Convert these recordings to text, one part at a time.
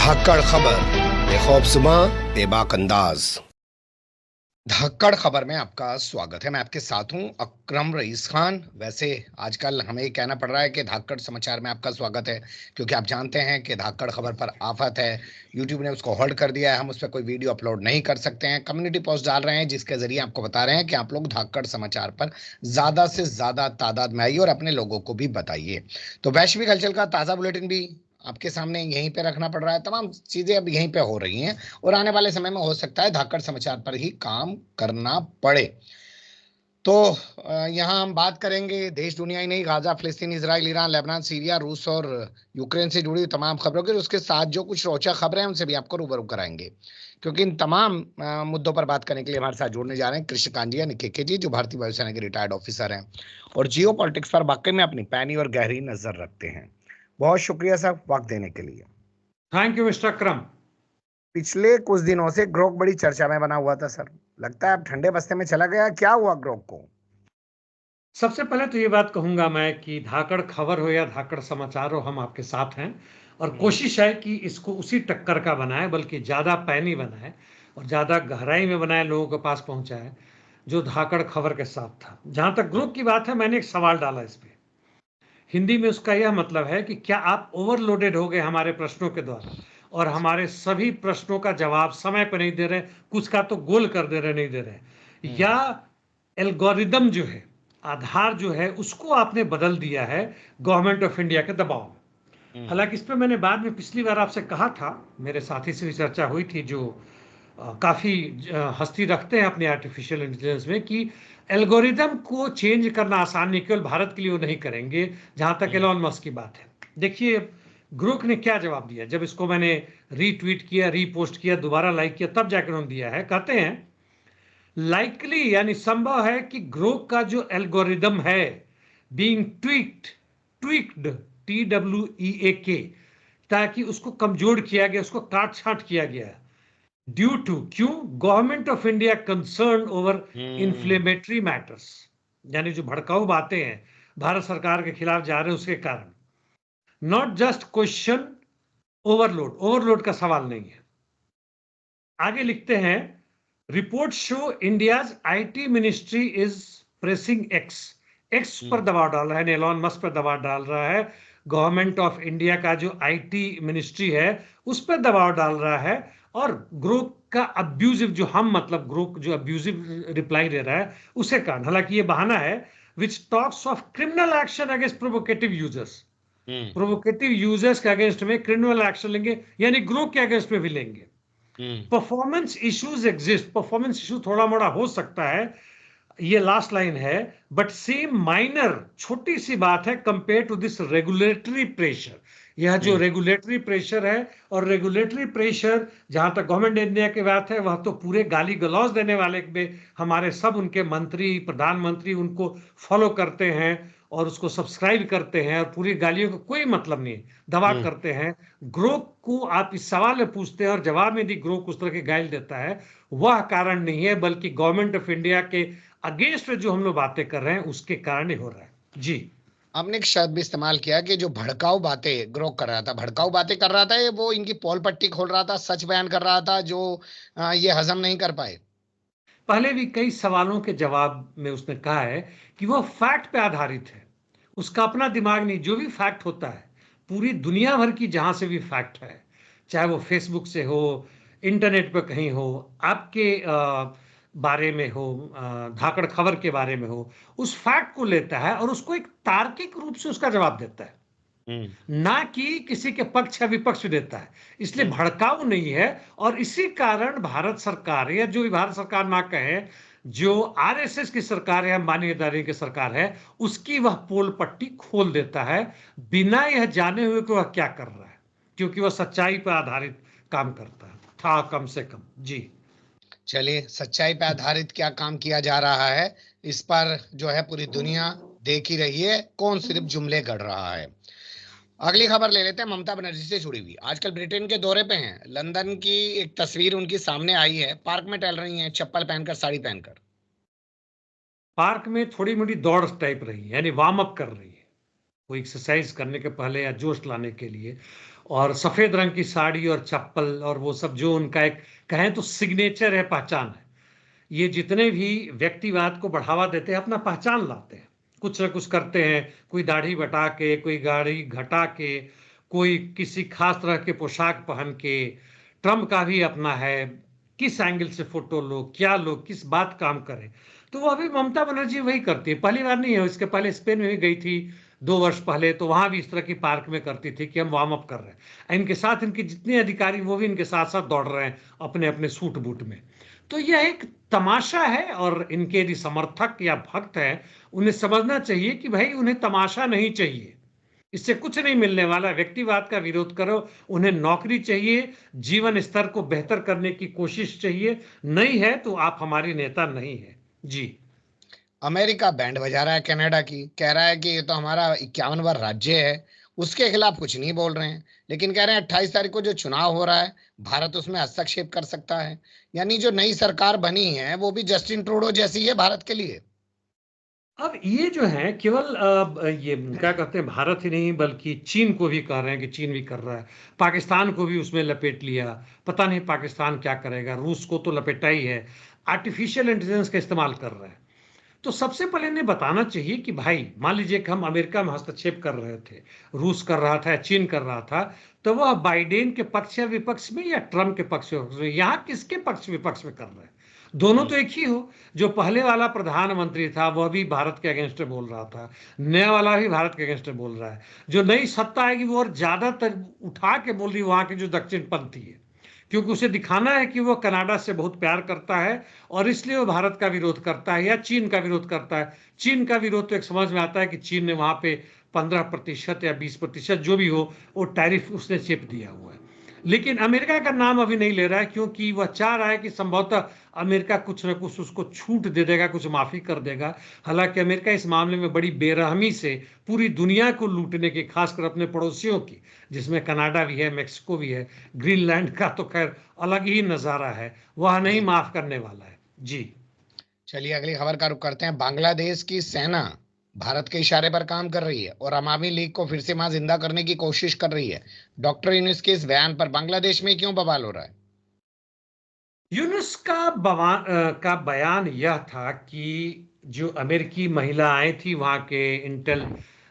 धाकड़ खबर, बेखौफज़ुमा, बेबाक अंदाज। धाकड़ खबर में आपका स्वागत है। मैं आपके साथ हूं अकरम रईस खान। वैसे आजकल हमें ये कहना पड़ रहा है कि धाकड़ समाचार में आपका स्वागत है, क्योंकि आप जानते हैं कि धाकड़ खबर पर आफत है। यूट्यूब ने उसको होल्ड कर दिया है, हम उस पर कोई वीडियो अपलोड नहीं कर सकते हैं। कम्युनिटी पोस्ट डाल रहे हैं जिसके जरिए आपको बता रहे हैं कि आप लोग धाकड़ समाचार पर ज्यादा से ज्यादा तादाद में आइए और अपने लोगों को भी बताइए। तो वैश्विक हलचल का ताजा बुलेटिन भी आपके सामने यहीं पे रखना पड़ रहा है। तमाम चीजें अब यहीं पे हो रही हैं और आने वाले समय में हो सकता है धाकड़ समाचार पर ही काम करना पड़े। तो यहाँ हम बात करेंगे देश दुनिया ही नहीं, गाजा, फिलिस्तीन, इजराइल, ईरान, लेबनान, सीरिया, रूस और यूक्रेन से जुड़ी तमाम खबरों के। उसके साथ जो कुछ रोचक खबरें हैं उनसे भी आपको रूबरू कराएंगे, क्योंकि इन तमाम मुद्दों पर बात करने के लिए हमारे साथ जुड़ने जा रहे हैं कृष्ण कांजिया निकेके जी, जो भारतीय वायुसेना के रिटायर्ड ऑफिसर हैं और जियो पॉलिटिक्स पर वाकई में अपनी पैनी और गहरी नजर रखते हैं। बहुत शुक्रिया सर वक्त देने के लिए। थैंक यू मिस्टर अकरम। पिछले कुछ दिनों से ग्रोक बड़ी चर्चा में बना हुआ था सर, लगता है अब ठंडे बस्ते में चला गया। क्या हुआ ग्रोक को? सबसे पहले तो ये बात कहूंगा मैं कि धाकड़ खबर हो या धाकड़ समाचार हो, हम आपके साथ हैं और कोशिश है कि इसको उसी टक्कर का बनाए, बल्कि ज़्यादा पैनी बनाए और ज़्यादा गहराई में बनाए, लोगों के पास पहुंचाए जो धाकड़ खबर के साथ था। जहां तक ग्रुप की बात है, मैंने एक सवाल डाला इस पर। हिंदी में उसका यह मतलब है कि क्या आप ओवरलोडेड हो गए हमारे प्रश्नों के द्वारा और हमारे सभी प्रश्नों का जवाब समय पर नहीं दे रहे, कुछ का तो गोल कर दे रहे, नहीं दे रहे, या एल्गोरिदम जो है, आधार जो है, उसको आपने बदल दिया है गवर्नमेंट ऑफ इंडिया के दबाव में। हालांकि इस पर मैंने बाद में पिछली बार आपसे कहा था, मेरे साथी से भी चर्चा हुई थी जो काफ़ी हस्ती रखते हैं अपने आर्टिफिशियल इंटेलिजेंस में, कि एल्गोरिदम को चेंज करना आसान नहीं, केवल भारत के लिए वो नहीं करेंगे, जहां तक एलॉन मस्क की बात है। देखिए ग्रुप ने क्या जवाब दिया जब इसको मैंने रीट्वीट किया, रीपोस्ट किया, दोबारा लाइक किया, तब जाकर उन्होंने दिया है। कहते हैं लाइकली यानी संभव है कि ग्रोक का जो एल्गोरिदम है बीइंग ट्वीक्ड TWEAK, ताकि उसको कमजोर किया गया, उसको काट छांट किया गया है ड्यू टू, क्यों, government of India concern over inflammatory matters, यानी जो भड़काऊ बातें हैं भारत सरकार के खिलाफ जा रहे हैं उसके कारण। Not just question overload, overload का सवाल नहीं है। आगे लिखते हैं, report show India's IT ministry is pressing x पर दबाव डाल रहा है, एलोन मस्क पर दबाव डाल रहा है। गवर्नमेंट ऑफ इंडिया का जो IT मिनिस्ट्री है उस पर दबाव डाल रहा है, और ग्रुप का अब्यूजिव जो हम मतलब ग्रुप जो अब्यूजिव रिप्लाई दे रहा है उसे कारण। हालांकि ये बहाना है which talks of criminal action against provocative users, provocative users के अगेंस्ट में क्रिमिनल एक्शन लेंगे, यानी ग्रुप के अगेंस्ट में भी लेंगे। Performance issues exist, performance issue थोड़ा मोड़ा हो सकता है, ये लास्ट लाइन है, बट सेम माइनर, छोटी सी बात है compare to this regulatory pressure. यह जो रेगुलेटरी प्रेशर है, और रेगुलेटरी प्रेशर जहां तक गवर्नमेंट इंडिया की बात है, वह तो पूरे गाली गलौज देने वाले में हमारे सब उनके मंत्री, प्रधानमंत्री उनको फॉलो करते हैं और उसको सब्सक्राइब करते हैं, और पूरी गालियों का कोई मतलब नहीं, दवा करते हैं। ग्रोक को आप इस सवाल में पूछते हैं और जवाब में यदि ग्रोक उस तरह के गाइल देता है, वह कारण नहीं है, बल्कि गवर्नमेंट ऑफ इंडिया के अगेंस्ट जो हम लोग बातें कर रहे हैं उसके कारण ही हो रहा है। जी, आपने एक शब्द भी इस्तेमाल किया कि जो भड़काऊ बातें ग्रोक कर रहा था, भड़काऊ बातें कर रहा था, ये वो इनकी पोल पट्टी खोल रहा था, सच बयान कर रहा था जो ये हजम नहीं कर पाए। पहले भी कई सवालों के जवाब में उसने कहा है कि वह फैक्ट पे आधारित है, उसका अपना दिमाग नहीं, जो भी फैक्ट होता है पूरी दुनिया भर की जहां से भी फैक्ट है, चाहे वो फेसबुक से हो, इंटरनेट पर कहीं हो, आपके बारे में हो, धाकड़ खबर के बारे में हो, उस फैक्ट को लेता है और उसको एक तार्किक रूप से उसका जवाब देता है, ना कि किसी के पक्ष या विपक्ष देता है। इसलिए भड़काऊ नहीं है, और इसी कारण भारत सरकार, या जो भी भारत सरकार ना कहे, जो RSS की सरकार है, अंबानी अदानी की सरकार है, उसकी वह पोल पट्टी खोल देता है बिना यह जाने हुए कि वह क्या कर रहा है, क्योंकि वह सच्चाई पर आधारित काम करता है था कम से कम। जी, चलिए, सच्चाई पर आधारित क्या काम किया जा रहा है इस पर जो है पूरी दुनिया देख ही रही है, कौन सिर्फ जुमले गढ़ रहा है। अगली खबर ले लेते हैं, ममता बनर्जी से जुड़ी हुई। आजकल ब्रिटेन के दौरे पे हैं, लंदन की एक तस्वीर उनकी सामने आई है, पार्क में टहल रही हैं चप्पल पहनकर, साड़ी पहनकर। पार्क में थोड़ी मोटी दौड़ टाइप रही है, यानी वार्म अप कर रही है, वो एक्सरसाइज करने के पहले या जोश लाने के लिए। और सफेद रंग की साड़ी और चप्पल और वो सब जो उनका एक कहें तो सिग्नेचर है, पहचान है। ये जितने भी व्यक्तिवाद को बढ़ावा देते हैं, अपना पहचान लाते हैं, कुछ ना कुछ करते हैं, कोई दाढ़ी बटा के, कोई गाड़ी घटा के, कोई किसी खास तरह के पोशाक पहन के। ट्रम्प का भी अपना है, किस एंगल से फोटो लो, क्या लो, किस बात काम करें। तो वो अभी ममता बनर्जी वही करती है, पहली बार नहीं है, इसके पहले स्पेन में भी गई थी 2 वर्ष पहले, तो वहां भी इस तरह की पार्क में करती थी कि हम वार्म अप कर रहे हैं। इनके साथ इनके जितने अधिकारी वो भी इनके साथ साथ दौड़ रहे हैं अपने अपने सूट बूट में। तो यह एक तमाशा है, और इनके यदि समर्थक या भक्त हैं, उन्हें समझना चाहिए कि भाई उन्हें तमाशा नहीं चाहिए, इससे कुछ नहीं मिलने वाला। व्यक्तिवाद का विरोध करो, उन्हें नौकरी चाहिए, जीवन स्तर को बेहतर करने की कोशिश चाहिए। नहीं है तो आप हमारी नेता नहीं है। जी। अमेरिका बैंड बजा रहा है कनाडा की, कह रहा है कि ये तो हमारा 51वां राज्य है, उसके खिलाफ कुछ नहीं बोल रहे हैं, लेकिन कह रहे हैं 28 तारीख को जो चुनाव हो रहा है भारत उसमें हस्तक्षेप कर सकता है। यानी जो नई सरकार बनी है वो भी जस्टिन ट्रूडो जैसी है भारत के लिए। अब ये जो है केवल ये क्या कहते हैं, भारत ही नहीं बल्कि चीन को भी कह रहे हैं कि चीन भी कर रहा है, पाकिस्तान को भी उसमें लपेट लिया। पता नहीं पाकिस्तान क्या करेगा, रूस को तो लपेटा ही है, आर्टिफिशियल इंटेलिजेंस का इस्तेमाल कर रहा है। तो सबसे पहले इन्हें बताना चाहिए कि भाई मान लीजिए कि हम अमेरिका में हस्तक्षेप कर रहे थे, रूस कर रहा था या चीन कर रहा था, तो वह बाइडेन के पक्ष या विपक्ष में या ट्रम्प के पक्ष विपक्ष में, यहाँ किसके पक्ष विपक्ष में कर रहे हैं? दोनों तो एक ही हो। जो पहले वाला प्रधानमंत्री था वह भी भारत के अगेंस्ट बोल रहा था, नया वाला भी भारत के अगेंस्ट बोल रहा है। जो नई सत्ता आएगी वो और ज्यादातर उठा के बोल रही है वहां के जो दक्षिण पंथी है, क्योंकि उसे दिखाना है कि वो कनाडा से बहुत प्यार करता है और इसलिए वो भारत का विरोध करता है या चीन का विरोध करता है। चीन का विरोध तो एक समझ में आता है कि चीन ने वहां पे 15% या 20% जो भी हो वो टैरिफ उसने चेप दिया हुआ है। लेकिन अमेरिका का नाम अभी नहीं ले रहा है, क्योंकि वह चाह रहा है कि संभवतः अमेरिका कुछ ना कुछ उसको छूट दे देगा, कुछ माफी कर देगा। हालांकि अमेरिका इस मामले में बड़ी बेरहमी से पूरी दुनिया को लूटने की, खासकर अपने पड़ोसियों की, जिसमें कनाडा भी है, मेक्सिको भी है, ग्रीनलैंड का तो खैर अलग ही नजारा है, वह नहीं जी माफ करने वाला है। जी। चलिए अगली खबर का रुख करते हैं। बांग्लादेश की सेना भारत के इशारे पर काम कर रही है और अवामी लीग को फिर से वहां जिंदा करने की कोशिश कर रही है। डॉक्टर यूनुस के इस बयान पर बांग्लादेश में क्यों बवाल हो रहा है? यूनुस का बयान यह था कि जो अमेरिकी महिला आई थी वहां के इंटेल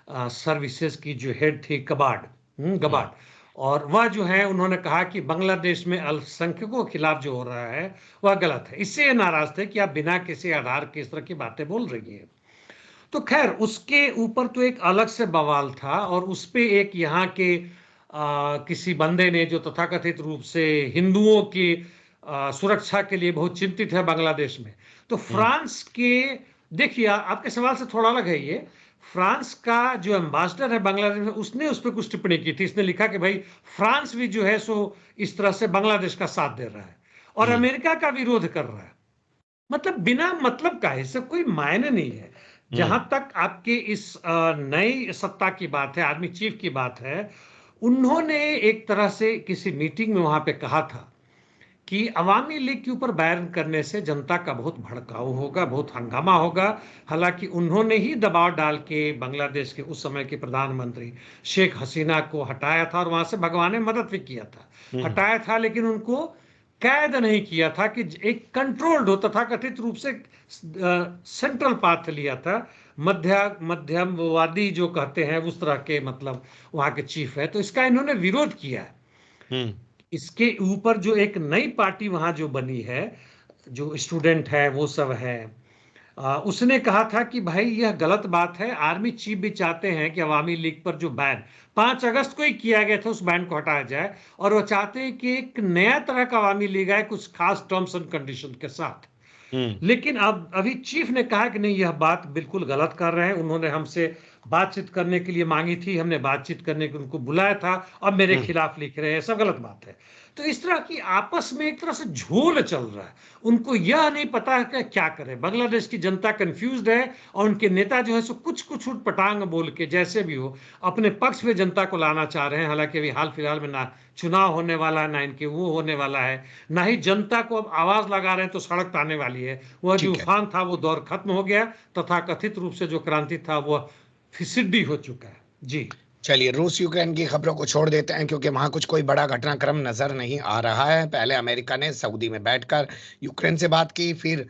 सर्विसेज की जो हेड थी कबाड, हम्म। गबाड, और वह जो है उन्होंने कहा कि बांग्लादेश में अल्पसंख्यकों के खिलाफ जो हो रहा है वह गलत है। इससे ये नाराज थे कि आप बिना किसी आधार के इस तरह की बातें बोल रही हैं। तो खैर उसके ऊपर तो एक अलग से बवाल था, और उस पे एक यहाँ के किसी बंदे ने जो तथाकथित रूप से हिंदुओं की सुरक्षा के लिए बहुत चिंतित है बांग्लादेश में, तो हम्म। फ्रांस के, देखिए आपके सवाल से थोड़ा अलग है ये। फ्रांस का जो एम्बेसडर है बांग्लादेश में, उसने उस पर कुछ टिप्पणी की थी। इसने लिखा कि भाई फ्रांस भी जो है सो इस तरह से बांग्लादेश का साथ दे रहा है और हम्म। अमेरिका का विरोध कर रहा है। मतलब बिना मतलब का है, इससे कोई मायने नहीं है। जहां हम्म। तक आपके इस नई सत्ता की बात है, आर्मी चीफ की बात है, उन्होंने एक तरह से किसी मीटिंग में वहां पे कहा था कि अवामी लीग के ऊपर बैन करने से जनता का बहुत भड़काऊ होगा, बहुत हंगामा होगा। हालांकि उन्होंने ही दबाव डाल के बांग्लादेश के उस समय के प्रधानमंत्री शेख हसीना को हटाया था और वहां से भगवान ने मदद भी किया था, हम्म। हटाया था, लेकिन उनको कैद नहीं किया था कि एक कंट्रोल्ड हो, तथा कथित रूप से सेंट्रल पाथ लिया था, मध्यमवादी जो कहते हैं उस तरह के, मतलब वहां के चीफ है, तो इसका इन्होंने विरोध किया है। हम्म। इसके ऊपर जो एक नई पार्टी वहां जो बनी है, जो स्टूडेंट है वो सब है, उसने कहा था कि भाई यह गलत बात है। आर्मी चीफ भी चाहते हैं कि अवामी लीग पर जो बैन 5 अगस्त को ही किया गया था उस बैन को हटाया जाए, और वो चाहते हैं कि एक नया तरह का अवामी लीग आए कुछ खास टर्म्स एंड कंडीशन के साथ। हम्म। लेकिन अब अभी चीफ ने कहा कि नहीं, यह बात बिल्कुल गलत कर रहे हैं। उन्होंने हमसे बातचीत करने के लिए मांगी थी, हमने बातचीत करने के उनको बुलाया था, अब मेरे हम्म। खिलाफ लिख रहे हैं, सब गलत बात है। तो इस तरह की आपस में एक तरह से झोल चल रहा है। उनको यह नहीं पता है कि क्या करें। बांग्लादेश की जनता कंफ्यूज्ड है और उनके नेता जो है सो कुछ कुछ उठ पटांग बोल के जैसे भी हो अपने पक्ष में जनता को लाना चाह रहे हैं। हालांकि अभी हाल फिलहाल में ना चुनाव होने वाला है, ना इनके वो होने वाला है, ना ही जनता को अब आवाज लगा रहे हैं तो सड़क तो आने वाली है। वह जो ठीक है। उफान था वो दौर खत्म हो गया, तथा कथित रूप से जो क्रांति था वह फिसिड्डी हो चुका है। जी। चलिए, रूस यूक्रेन की खबरों को छोड़ देते हैं क्योंकि वहां कुछ कोई बड़ा घटनाक्रम नजर नहीं आ रहा है। पहले अमेरिका ने सऊदी में बैठकर यूक्रेन से बात की, फिर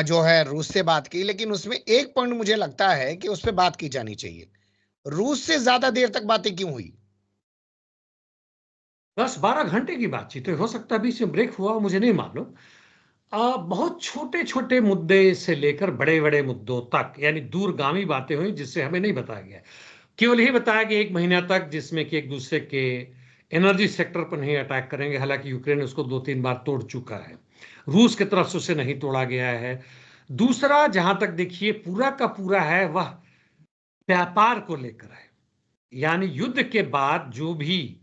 जो है रूस से बात की, लेकिन उसमें एक पॉइंट मुझे लगता है कि उस पर बात की जानी चाहिए। रूस से ज्यादा देर तक बातें क्यों हुई? 10-12 घंटे की बातचीत है, हो सकता है बीच में ब्रेक हुआ, मुझे नहीं मालूम। बहुत छोटे-छोटे मुद्दे से लेकर बड़े-बड़े मुद्दों तक, यानी दूरगामी बातें हुई जिससे हमें नहीं बताया गया। केवल यही बताया कि 1 महीना तक, जिसमें कि एक-दूसरे के एनर्जी सेक्टर पर नहीं अटैक करेंगे, हालाँकि यूक्रेन उसको 2-3 बार तोड़ चुका है। रूस की तरफ से उसे नहीं तोड़ा गया है। दूसरा, जहाँ तक देखिए पूरा का पूरा है, वह व्यापार को लेकर है। यानी युद्ध के बाद जो भी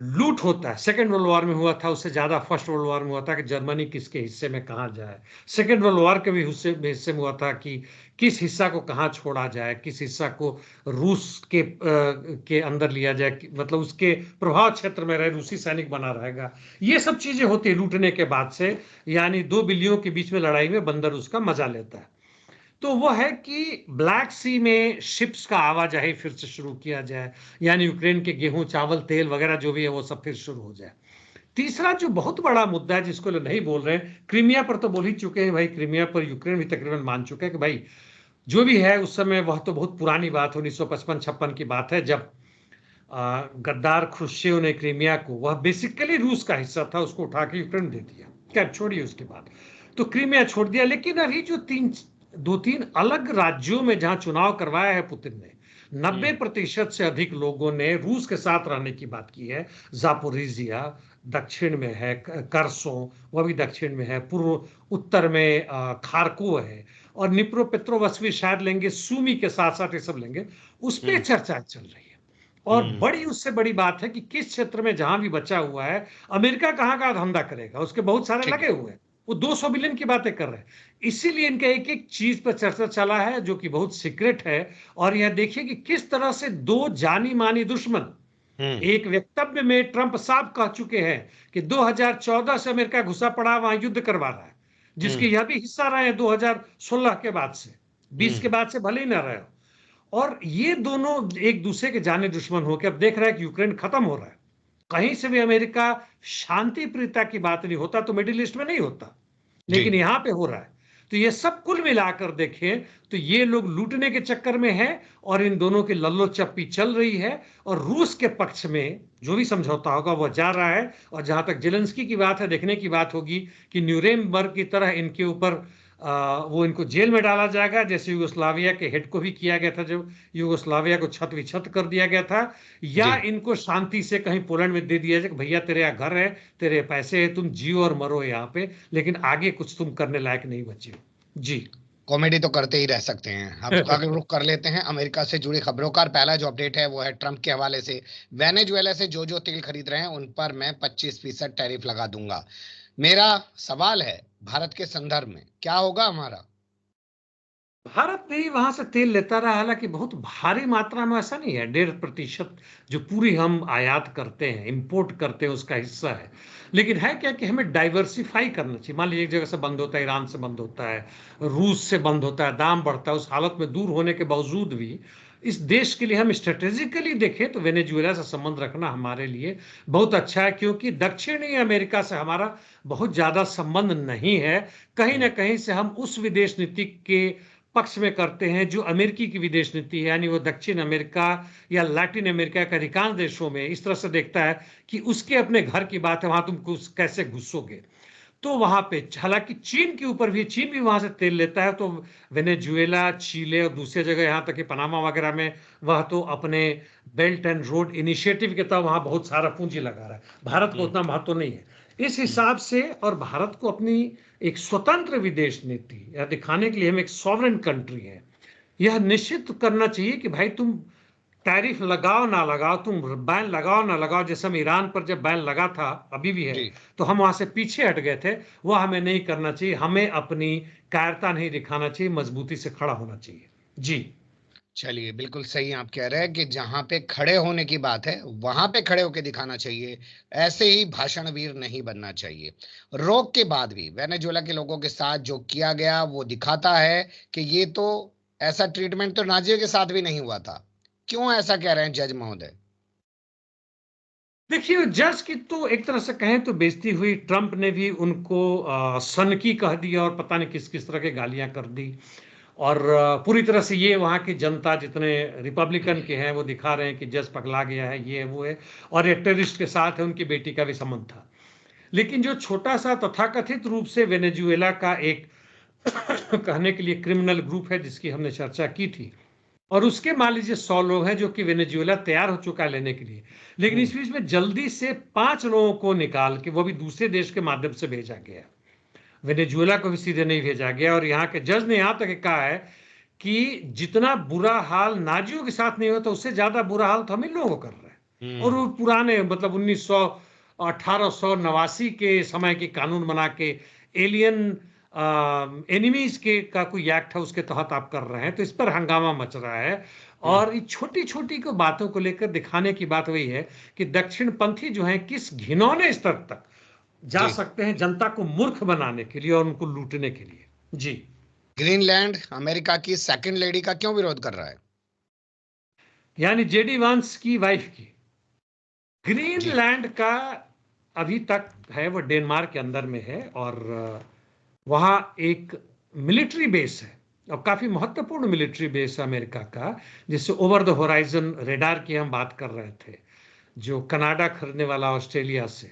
लूट होता है, सेकेंड वर्ल्ड वॉर में हुआ था, उससे ज्यादा फर्स्ट वर्ल्ड वॉर में हुआ था कि जर्मनी किसके हिस्से में कहाँ जाए। सेकेंड वर्ल्ड वॉर के भी हिस्से में हुआ था कि किस हिस्सा को कहाँ छोड़ा जाए, किस हिस्सा को रूस के अंदर लिया जाए, मतलब उसके प्रभाव क्षेत्र में रहे, रूसी सैनिक बना रहेगा। ये सब चीजें होती है लूटने के बाद से। यानी दो बिल्लियों के बीच में लड़ाई में बंदर उसका मजा लेता है। तो वो है कि ब्लैक सी में शिप्स का आवाजाही फिर से शुरू किया जाए, यानी यूक्रेन के गेहूं, चावल, तेल वगैरह जो भी है वो सब फिर शुरू हो जाए। तीसरा जो बहुत बड़ा मुद्दा है जिसको लोग नहीं बोल रहे हैं, क्रीमिया पर तो बोल ही चुके हैं भाई। क्रीमिया पर यूक्रेन भी तकरीबन मान चुका है कि भाई जो भी है उस समय, वह तो बहुत पुरानी बात, 1955-56 की बात है, जब गद्दार खुर्शीव ने क्रीमिया को, वह बेसिकली रूस का हिस्सा था, उसको उठा के यूक्रेन दे दिया। खैर छोड़िए उसके बाद, तो क्रीमिया छोड़ दिया। लेकिन अभी जो 2-3 अलग राज्यों में जहां चुनाव करवाया है पुतिन ने, 90% से अधिक लोगों ने रूस के साथ रहने की बात की है। जापोरिजिया दक्षिण में है, करसो वह भी दक्षिण में है, पूर्व उत्तर में खारकोव है, और निप्रो पेट्रोवस्की शायद लेंगे, सूमी के साथ साथ ये सब लेंगे। उस पर हम्म। चर्चा चल रही है। और हम्म। बड़ी उससे बड़ी बात है कि किस क्षेत्र में जहां भी बचा हुआ है, अमेरिका कहां का धंधा करेगा, उसके बहुत सारे ठीक लगे है। हुए हैं। वो 200 बिलियन की बातें कर रहे हैं। इसीलिए इनका एक एक चीज पर चर्चा चला है जो कि बहुत सीक्रेट है। और यह देखिए कि किस तरह से दो जानी मानी दुश्मन, हम्म। एक वक्तव्य में ट्रंप साफ कह चुके हैं कि 2014 से अमेरिका घुसा पड़ा, वहां युद्ध करवा रहा है, जिसके हम्म। यह भी हिस्सा रहे हैं 2016 के बाद से, 20 के हम्म। बाद से भले ही ना रहे हो। और ये दोनों एक दूसरे के जाने दुश्मन होकर अब देख रहा है कि यूक्रेन खत्म हो रहा है। कहीं से भी अमेरिका शांति प्रियता की बात नहीं होता तो मिडिल ईस्ट में नहीं होता, जी। लेकिन यहां पे हो रहा है। तो ये सब कुल मिलाकर देखें तो ये लोग लूटने के चक्कर में है, और इन दोनों की लल्लो चप्पी चल रही है। और रूस के पक्ष में जो भी समझौता होगा वह जा रहा है। और जहां तक जेलेंस्की की बात है, देखने की बात होगी कि न्यूरेमबर्ग की तरह इनके ऊपर वो इनको जेल में डाला जाएगा, जैसे यूगोस्लाविया के हेड को भी किया गया था, जब यूगोस्लाविया को छत विछत कर दिया गया था। या जी। इनको शांति से कहीं पोलैंड में दे दिया जाए कि भैया तेरे यहाँ घर है, तेरे पैसे है, तुम जियो और मरो यहाँ पे, लेकिन आगे कुछ तुम करने लायक नहीं बचे हो। जी। कॉमेडी तो करते ही रह सकते हैं। अब अगर रुक कर लेते हैं अमेरिका से जुड़ी खबरों का। पहला जो अपडेट है वो है ट्रंप के हवाले से। वेनेजुएला से जो जो तेल खरीद रहे हैं उन पर मैं 25% टैरिफ लगा दूंगा। मेरा सवाल है, भारत के संदर्भ में क्या होगा हमारा? भारत भी वहां से तेल लेता रहा, हालांकि बहुत भारी मात्रा में, ऐसा नहीं है, 1.5% जो पूरी हम आयात करते हैं, इंपोर्ट करते हैं, उसका हिस्सा है। लेकिन है क्या कि हमें डाइवर्सिफाई करना चाहिए। मान लीजिए एक जगह से बंद होता है, ईरान से बंद होता है, रूस से बंद होता है, दाम बढ़ता है, उस हालत में दूर होने के बावजूद भी इस देश के लिए हम स्ट्रेटेजिकली देखें तो वेनेजुएला से संबंध रखना हमारे लिए बहुत अच्छा है, क्योंकि दक्षिणी अमेरिका से हमारा बहुत ज्यादा संबंध नहीं है। कहीं ना कहीं से हम उस विदेश नीति के पक्ष में करते हैं जो अमेरिकी की विदेश नीति है, यानी वो दक्षिण अमेरिका या लैटिन अमेरिका के अधिकांश देशों में इस तरह से देखता है कि उसके अपने घर की बात है, वहां तुम कैसे घुसोगे। तो वहां पे, हालांकि चीन के ऊपर भी, चीन भी वहां से तेल लेता है, तो वेनेजुएला, चिले और दूसरी जगह, यहां तक कि पनामा वगैरह में, वह तो अपने बेल्ट एंड रोड इनिशिएटिव के तहत वहां बहुत सारा पूंजी लगा रहा है। भारत को हम्म। उतना महत्व नहीं है इस हम्म। हिसाब से। और भारत को अपनी एक स्वतंत्र विदेश नीति या दिखाने के लिए, हम एक सॉवरेन कंट्री है, यह निश्चित करना चाहिए कि भाई तुम टैरिफ लगाओ ना लगाओ, तुम बैन लगाओ ना लगाओ। जैसे हम ईरान पर जब बैन लगा था, अभी भी है, जी। तो हम वहां से पीछे हट गए थे। वह हमें नहीं करना चाहिए, हमें अपनी कायरता नहीं दिखाना चाहिए, मजबूती से खड़ा होना चाहिए। जी। चलिए, बिल्कुल सही आप कह रहे हैं कि जहां पे खड़े होने की बात है वहां पे खड़े होके दिखाना चाहिए। ऐसे ही भाषणवीर नहीं बनना चाहिए। रोक के बाद भी वेनेजुएला के लोगों के साथ जो किया गया वो दिखाता है कि ये तो, ऐसा ट्रीटमेंट तो नाजियों के साथ भी नहीं हुआ था। क्यों ऐसा कह रहे हैं जज महोदय? देखिए, जज की तो एक तरह से कहें तो बेइज्जती हुई। ट्रंप ने भी उनको सनकी कह दिया और पता नहीं किस-किस तरह की गालियाँ कर दी। और पूरी तरह से ये वहाँ की जनता जितने रिपब्लिकन के हैं वो दिखा रहे हैं कि जज पगला गया है, ये है, वो है, और ये टेररिस्ट के साथ है, उनकी बेटी का भी संबंध था। लेकिन जो छोटा-सा तथाकथित रूप से वेनेजुएला का एक कहने के लिए क्रिमिनल ग्रुप है जिसकी हमने चर्चा की थी, और उसके मान लीजिए 100 लोग हैं जो कि वेनेजुएला तैयार हो चुका है लेने के लिए। लेकिन इस बीच में जल्दी से 5 लोगों को निकाल के वो भी दूसरे देश के माध्यम से भेजा गया। वेनेजुएला को भी सीधे नहीं भेजा गया, और यहाँ के जज ने यहाँ तक कहा है कि जितना बुरा हाल नाजियों के साथ नहीं होता उससे ज्यादा बुरा हाल तो हम इन लोगों को कर रहे हैं। और वो पुराने मतलब 1889 के समय के कानून बना के एलियन एनिमीज के का कोई एक्ट है उसके तहत आप कर रहे हैं, तो इस पर हंगामा मच रहा है। और ये छोटी छोटी को बातों को लेकर दिखाने की बात वही है कि दक्षिणपंथी जो हैं किस घिनौने स्तर तक जा जी। सकते हैं जनता को मूर्ख बनाने के लिए और उनको लूटने के लिए। जी। ग्रीनलैंड अमेरिका की सेकंड लेडी का क्यों विरोध कर रहा है? यानी जेडी वांस की वाइफ की। जी। ग्रीनलैंड का अभी तक है वो डेनमार्क के अंदर में है, और वहाँ एक मिलिट्री बेस है, और काफी महत्वपूर्ण मिलिट्री बेस है अमेरिका का, जिससे ओवर द होराइजन रेडार की हम बात कर रहे थे, जो कनाडा खरीदने वाला ऑस्ट्रेलिया से।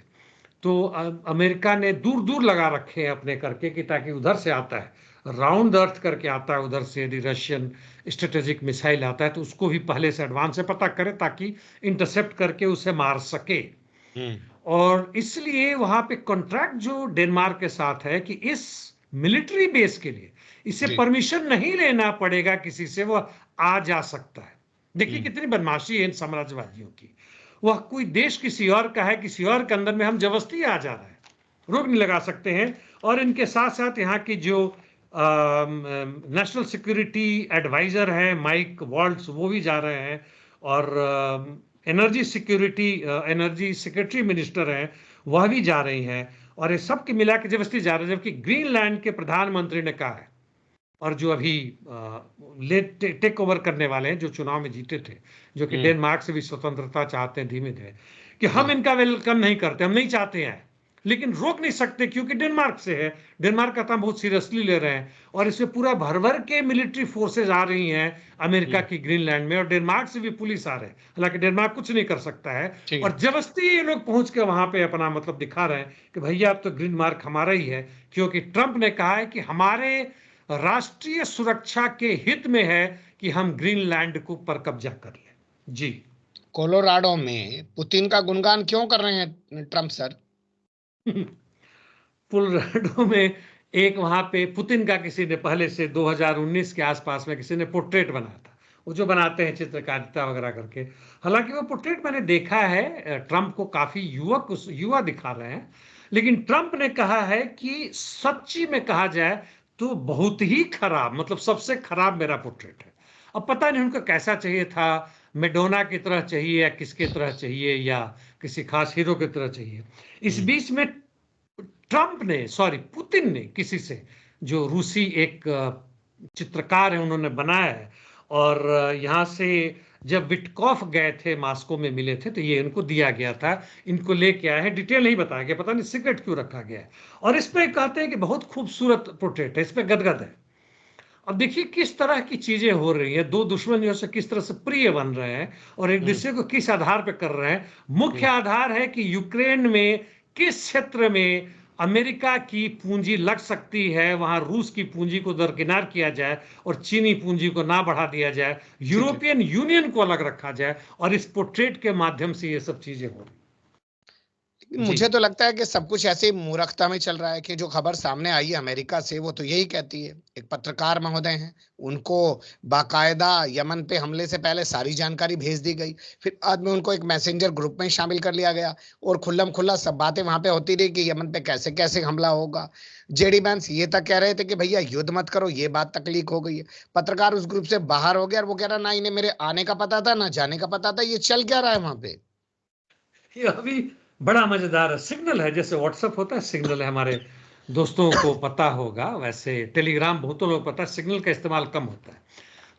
तो अमेरिका ने दूर दूर लगा रखे हैं अपने करके कि ताकि उधर से आता है, राउंड द अर्थ करके आता है उधर से, यदि रशियन स्ट्रेटेजिक मिसाइल आता है तो उसको भी पहले से एडवांस से पता करे ताकि इंटरसेप्ट करके उसे मार सके। और इसलिए वहां पे कॉन्ट्रैक्ट जो डेनमार्क के साथ है कि इस मिलिट्री बेस के लिए इसे जी। परमिशन नहीं लेना पड़ेगा किसी से, वो आ जा सकता है। देखिए हम्म। कितनी बदमाशी है इन साम्राज्यवादियों की। वह कोई देश किसी और का है, किसी और के अंदर में हम जबरदस्ती आ जा रहे हैं, रोक नहीं लगा सकते हैं। और इनके साथ साथ यहाँ की जो नेशनल सिक्योरिटी एडवाइजर है माइक वॉल्ट्स, वो भी जा रहे हैं। और energy security energy secretary minister हैं, वह भी जा रही हैं। और ये सब के मिला के जबरदस्ती जा रहे हैं, जबकि ग्रीनलैंड के प्रधानमंत्री ने कहा है, और जो अभी टेक ओवर करने वाले हैं, जो चुनाव में जीते थे, जो कि डेनमार्क से भी स्वतंत्रता चाहते हैं धीमे धीरे, कि हम इनका वेलकम नहीं करते, हम नहीं चाहते हैं, लेकिन रोक नहीं सकते क्योंकि डेनमार्क से है। डेनमार्क का काम बहुत सीरियसली ले रहे हैं, और इसमें पूरा भर भर के मिलिट्री फोर्सेज आ रही हैं अमेरिका की ग्रीनलैंड में, और डेनमार्क से भी पुलिस आ रहे हैं। हालांकि डेनमार्क कुछ नहीं कर सकता है, ठीक और है। जबरदस्ती ये लोग पहुंच के वहां पे अपना मतलब दिखा रहे हैं कि भैया अब तो ग्रीनमार्क हमारा ही है, क्योंकि ट्रंप ने कहा है कि हमारे राष्ट्रीय सुरक्षा के हित में है कि हम ग्रीनलैंड को पर कब्जा कर लें। जी। कोलोराडो में पुतिन का गुणगान क्यों कर रहे हैं ट्रंप सर? कोलोराडो में एक वहां पे पुतिन का किसी ने पहले से 2019 के आसपास में किसी ने पोर्ट्रेट बनाया था, वो जो बनाते हैं चित्रकारिता वगैरह करके। हालांकि वो पोर्ट्रेट मैंने देखा है, ट्रंप को काफी युवा दिखा रहे हैं। लेकिन ट्रंप ने कहा है कि सच्ची में कहा जाए तो बहुत ही खराब, मतलब सबसे खराब मेरा पोर्ट्रेट है। अब पता नहीं उनको कैसा चाहिए था, मेडोना की तरह चाहिए या किसकी तरह चाहिए, या किसी खास हीरो की तरह चाहिए। इस बीच में ट्रंप ने, सॉरी पुतिन ने किसी से, जो रूसी एक चित्रकार है, उन्होंने बनाया है। और यहाँ से जब विटकॉफ गए थे, मास्को में मिले थे, तो ये इनको दिया गया था, इनको लेके आए हैं। डिटेल नहीं बताया गया, पता नहीं सीक्रेट क्यों रखा गया है। और इसमें कहते हैं कि बहुत खूबसूरत पोर्ट्रेट है, इसमें गदगद है। अब देखिए किस तरह की चीजें हो रही है, दो दुश्मन जो से किस तरह से प्रिय बन रहे हैं, और एक दूसरे को किस आधार पर कर रहे हैं। मुख्य आधार है कि यूक्रेन में किस क्षेत्र में अमेरिका की पूंजी लग सकती है, वहां रूस की पूंजी को दरकिनार किया जाए और चीनी पूंजी को ना बढ़ा दिया जाए, ठीक है। यूरोपियन यूनियन को अलग रखा जाए, और इस पोर्ट्रेट के माध्यम से ये सब चीजें हो रही। जी। मुझे तो लगता है कि सब कुछ ऐसे ही मूर्खता में चल रहा है कि जो खबर सामने आई है अमेरिका से वो तो यही कहती है। एक पत्रकार महोदय हैं, उनको बाकायदा यमन पे हमले से पहले सारी जानकारी भेज दी गई, फिर बाद में उनको एक मैसेंजर ग्रुप में शामिल कर लिया गया, और खुल्लम खुल्ला सब बातें वहां पे होती रही कि यमन पे कैसे कैसे हमला होगा। जेडी वैंस ये तक कह रहे थे कि भैया युद्ध मत करो, ये बात तक लीक हो गई है। पत्रकार उस ग्रुप से बाहर हो गया, और वो कह रहा ना इन्हें मेरे आने का पता था ना जाने का पता था, ये चल क्या रहा है वहां पे। ये अभी बड़ा मजेदार है, सिग्नल है, जैसे व्हाट्सएप होता है सिग्नल है, हमारे दोस्तों को पता होगा, वैसे टेलीग्राम बहुतों लोग पता है, सिग्नल का इस्तेमाल कम होता है।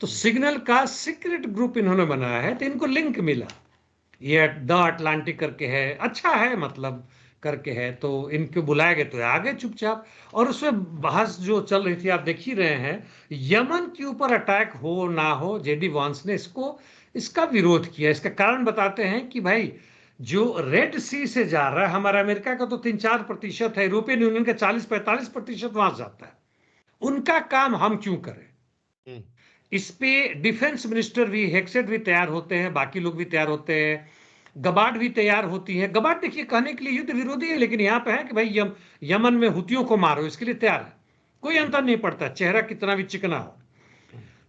तो सिग्नल का सीक्रेट ग्रुप इन्होंने बनाया है, तो इनको लिंक मिला, ये द अटलांटिक करके है, अच्छा है मतलब करके है, तो इनको बुलाया गया तो आ गए चुपचाप। और उसमें बहस जो चल रही थी आप देख ही रहे हैं, यमन के ऊपर अटैक हो ना हो, जेडी वांस ने इसका विरोध किया। इसका कारण बताते हैं कि भाई जो रेड सी से जा रहा है, हमारा अमेरिका का तो 3-4% है, यूरोपियन यूनियन का 40-45% वहां जाता है, उनका काम हम क्यों करें। हम्म, इस पे डिफेंस मिनिस्टर भी, हेक्सेट भी तैयार होते हैं, बाकी लोग भी तैयार होते हैं, गबार्ड भी तैयार होती है। गबार्ड देखिए कहने के लिए युद्ध विरोधी है, लेकिन यहां पे है कि भाई यमन में हुतियों को मारो, इसके लिए तैयार है, कोई अंतर नहीं पड़ता चेहरा कितना भी चिकना हो।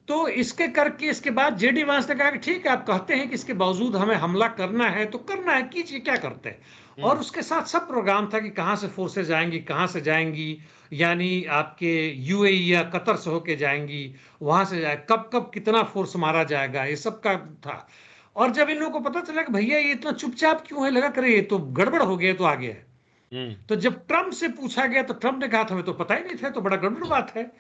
तो इसके करके इसके बाद जेडी वांस ने कहा कि ठीक है, आप कहते हैं कि इसके बावजूद हमें हमला करना है तो करना है, कीजिए, क्या करते हैं। और उसके साथ सब प्रोग्राम था कि कहां से फोर्सेज आएंगी, कहां से जाएंगी, यानी आपके यूएई या कतर से होके जाएंगी, वहां से जाए, कब कब कितना फोर्स मारा जाएगा, ये सब का था। और जब इन लोगों को पता चला कि भैया ये इतना चुपचाप क्यों है, लगा करे ये तो गड़बड़ हो गया, तो आ गया है। हम्म, तो जब ट्रंप से पूछा गया तो ट्रंप ने कहा था हमें तो पता ही नहीं था, तो बड़ा गड़बड़ बात है।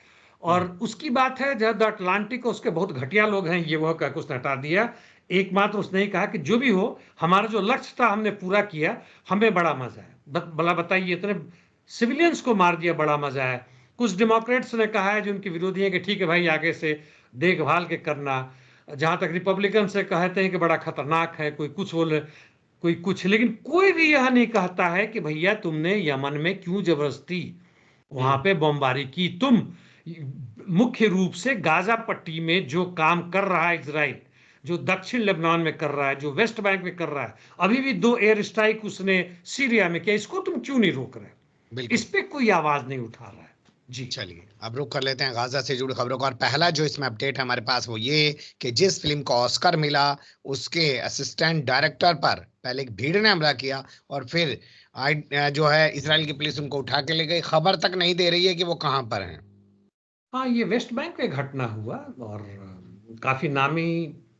और हम्म, उसकी बात है जब द अटलांटिक, उसके बहुत घटिया लोग हैं, ये वह कह के उसने हटा दिया। एकमात्र उसने ही कहा कि जो भी हो, हमारा जो लक्ष्य था हमने पूरा किया, हमें बड़ा मजा है। भला बताइए, इतने सिविलियंस को मार दिया, बड़ा मजा है। कुछ डेमोक्रेट्स ने कहा है जो उनके विरोधी हैं कि ठीक है भाई, आगे से देखभाल के करना। जहां तक रिपब्लिकन से कहते हैं कि बड़ा खतरनाक है, कोई कुछ बोले, कोई कुछ, लेकिन कोई भी यह नहीं कहता है कि भैया तुमने यमन में क्यों जबरदस्ती वहां हम्म, पे बमबारी की। तुम मुख्य रूप से गाजा पट्टी में जो काम कर रहा है इजराइल, जो दक्षिण लेबनान में कर रहा है, जो वेस्ट बैंक में कर रहा है, अभी भी 2 एयर स्ट्राइक उसने सीरिया में किया, इसको तुम क्यों नहीं रोक रहे। इस बिल्कुल। पे कोई आवाज नहीं उठा रहा है। जी। चलिए अब रुक कर लेते हैं गाजा से जुड़ी खबरों का, और पहला जो इसमें अपडेट है हमारे पास वो ये कि जिस फिल्म को ऑस्कर मिला उसके असिस्टेंट डायरेक्टर पर पहले एक भीड़ ने हमला किया, और फिर जो है इजराइल की पुलिस उनको उठा के ले गई, खबर तक नहीं दे रही है कि वो कहाँ पर हैं। हाँ, ये वेस्ट बैंक में घटना हुआ, और काफी नामी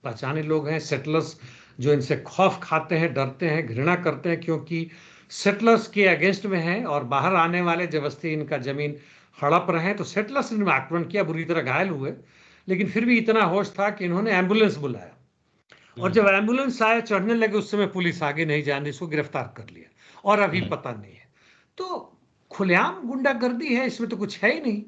पहचाने लोग हैं, सेटलर्स, जो इनसे खौफ खाते हैं, डरते हैं, घृणा करते हैं, क्योंकि सेटलर्स के अगेंस्ट में हैं, और बाहर आने वाले जबरदस्ती इनका जमीन हड़प रहे हैं। तो सेटलर्स ने आक्रमण किया, बुरी तरह घायल हुए, लेकिन फिर भी इतना होश था कि इन्होंने एम्बुलेंस बुलाया, और हम्म, जब एम्बुलेंस आए, चढ़ने लगे, उस समय पुलिस आगे नहीं जाने, इसको गिरफ्तार कर लिया, और अभी हम्म, पता नहीं है। तो खुलेआम गुंडागर्दी है, इसमें तो कुछ है ही नहीं।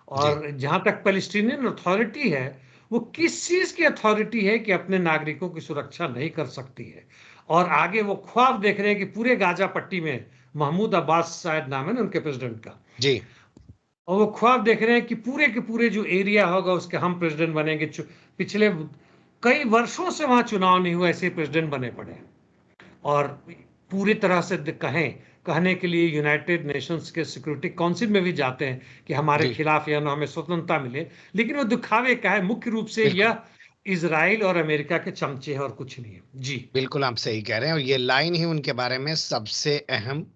जी और जहां तक पैलेस्टीनियन अथॉरिटी है, वो किस चीज की अथॉरिटी है कि अपने नागरिकों की सुरक्षा नहीं कर सकती है। और आगे वो ख्वाब देख रहे हैं कि पूरे गाजा पट्टी में, महमूद अब्बास शायद नाम है ना उनके प्रेसिडेंट का, जी और वो ख्वाब देख रहे हैं कि पूरे के पूरे जो एरिया होगा उसके हम प्रेसिडेंट बनेंगे। पिछले कई वर्षों से वहां चुनाव नहीं हुआ, ऐसे प्रेसिडेंट बने पड़े हैं। और पूरी तरह से कहने के लिए यूनाइटेड नेशंस के सिक्योरिटी काउंसिल में भी जाते हैं कि हमारे जी खिलाफ या ना, हमें स्वतंत्रता मिले, लेकिन वो दिखावे का है। मुख्य रूप से बिल्कुल। यह इजराइल और अमेरिका के चमचे हैं, और कुछ नहीं है। जी। बिल्कुल आप सही कह रहे हैं, और ये लाइन ही उनके बारे में सबसे अहम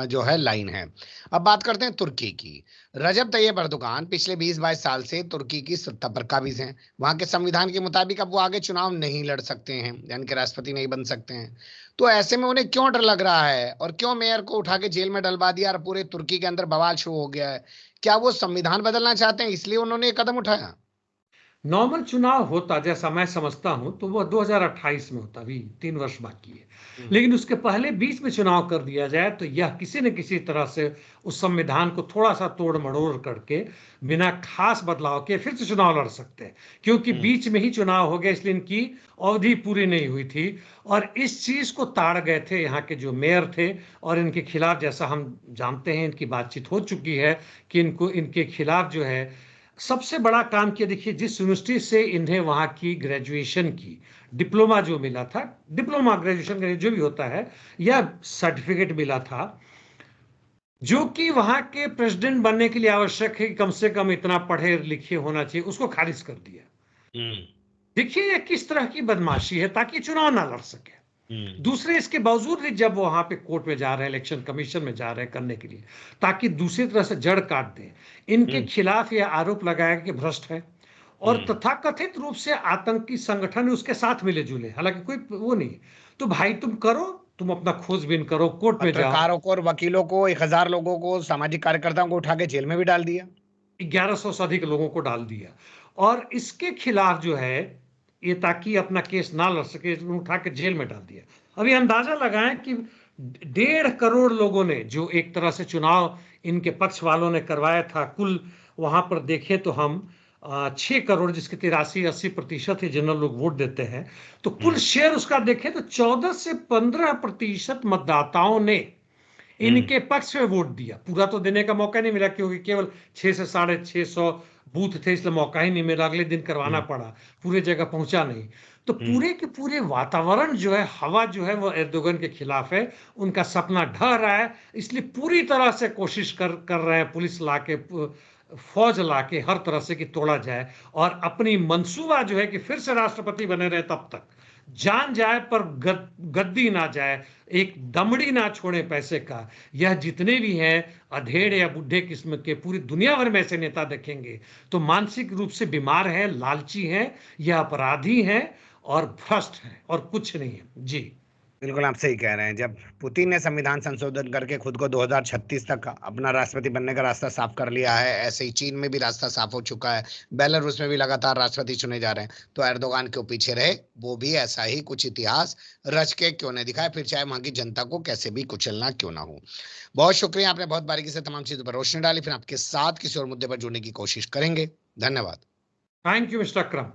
जो है लाइन है। अब बात करते हैं तुर्की की। रजब तैयब अर्दोगान पिछले 20-22 साल से तुर्की की सत्ता पर काबिज हैं। वहां के संविधान के मुताबिक अब वो आगे चुनाव नहीं लड़ सकते हैं, यानी कि राष्ट्रपति नहीं बन सकते हैं। तो ऐसे में उन्हें क्यों डर लग रहा है, और क्यों मेयर को उठा के जेल में डलवा दिया, और पूरे तुर्की के अंदर बवाल शुरू हो गया है? क्या वो संविधान बदलना चाहते हैं इसलिए उन्होंने ये कदम उठाया? नॉर्मल चुनाव होता, जैसा मैं समझता हूं, तो वह 2028 में होता, अभी 3 वर्ष बाकी है। हम्म, लेकिन उसके पहले बीच में चुनाव कर दिया जाए, तो यह किसी न किसी तरह से उस संविधान को थोड़ा सा तोड़ मड़ोड़ करके, बिना खास बदलाव के फिर से चुनाव लड़ सकते हैं, क्योंकि हम्म, बीच में ही चुनाव हो गया, इसलिए इनकी अवधि पूरी नहीं हुई थी। और इस चीज को ताड़ गए थे यहाँ के जो मेयर थे, और इनके खिलाफ, जैसा हम जानते हैं, इनकी बातचीत हो चुकी है कि इनको, इनके खिलाफ जो है, सबसे बड़ा काम किया। देखिए, जिस यूनिवर्सिटी से इन्हें वहां की ग्रेजुएशन की डिप्लोमा जो मिला था, डिप्लोमा ग्रेजुएशन जो भी होता है, या सर्टिफिकेट मिला था, जो कि वहां के प्रेसिडेंट बनने के लिए आवश्यक है कि कम से कम इतना पढ़े लिखे होना चाहिए, उसको खारिज कर दिया। हम्म, देखिए यह किस तरह की बदमाशी है, ताकि चुनाव ना लड़ सके। हम्म, दूसरे, इसके बावजूद भी जब वो वहां पे कोर्ट में जा रहे हैं, इलेक्शन कमीशन में जा रहे हैं करने के लिए, ताकि दूसरी तरह से जड़ काट दें, इनके हम्म, खिलाफ यह आरोप लगाया कि भ्रष्ट है, और हम्म। तथाकथित रूप से आतंकी संगठन उसके साथ मिले जुले, हालांकि कोई वो नहीं। तो भाई तुम करो, तुम अपना खोजबीन करो, कोर्ट में जाओ। पत्रकारों को और वकीलों को, 1,000 लोगों को, सामाजिक कार्यकर्ताओं को उठा के जेल में भी डाल दिया। 1100 से अधिक लोगों को डाल दिया। और इसके खिलाफ जो है ये, ताकि अपना केस ना लड़ सके, उठा के जेल में डाल दिया। अभी अंदाजा लगाएं कि 1.5 करोड़ लोगों ने, जो एक तरह से चुनाव इनके पक्ष वालों ने करवाया था, कुल वहां पर देखें तो हम 6 करोड़, जिसके 83-80% ही जनरल लोग वोट देते हैं, तो कुल शेयर उसका देखें तो 14 से 15% मतदाताओं ने इनके पक्ष में वोट दिया। पूरा तो देने का मौका नहीं मिला, क्योंकि केवल 6 से 650 बूथ थे, इसलिए मौका ही नहीं मिला, अगले दिन करवाना पड़ा, पूरे जगह पहुंचा नहीं। तो पूरे के पूरे वातावरण जो है, हवा जो है, वो एर्दोगन के खिलाफ है। उनका सपना ढह रहा है, इसलिए पूरी तरह से कोशिश कर रहे हैं, पुलिस लाके, फौज लाके, हर तरह से कि तोड़ा जाए, और अपनी मंसूबा जो है कि फिर से राष्ट्रपति बने रहे तब तक, जान जाए पर गद्दी ना जाए, एक दमड़ी ना छोड़े पैसे का। यह जितने भी हैं अधेड़ या बुढ़े किस्म के, पूरी दुनिया भर में ऐसे नेता देखेंगे तो मानसिक रूप से बीमार है, लालची है, यह अपराधी है और भ्रष्ट है, और कुछ नहीं है जी। बिल्कुल आप सही कह रहे हैं। जब पुतिन ने संविधान संशोधन करके खुद को 2036 तक अपना राष्ट्रपति बनने का रास्ता साफ कर लिया है, ऐसे ही चीन में भी रास्ता साफ हो चुका है, बेलारूस में भी लगातार राष्ट्रपति चुने जा रहे हैं, तो एर्दोगान क्यों पीछे रहे? वो भी ऐसा ही कुछ इतिहास रच के क्यों नहीं दिखाए, फिर चाहे वहां की जनता को कैसे भी कुचलना क्यों ना हो। बहुत शुक्रिया, आपने बहुत बारीकी से तमाम चीजों पर रोशनी डाली। फिर आपके साथ किसी और मुद्दे पर जुड़ने की कोशिश करेंगे। धन्यवाद। Thank you mister Akram.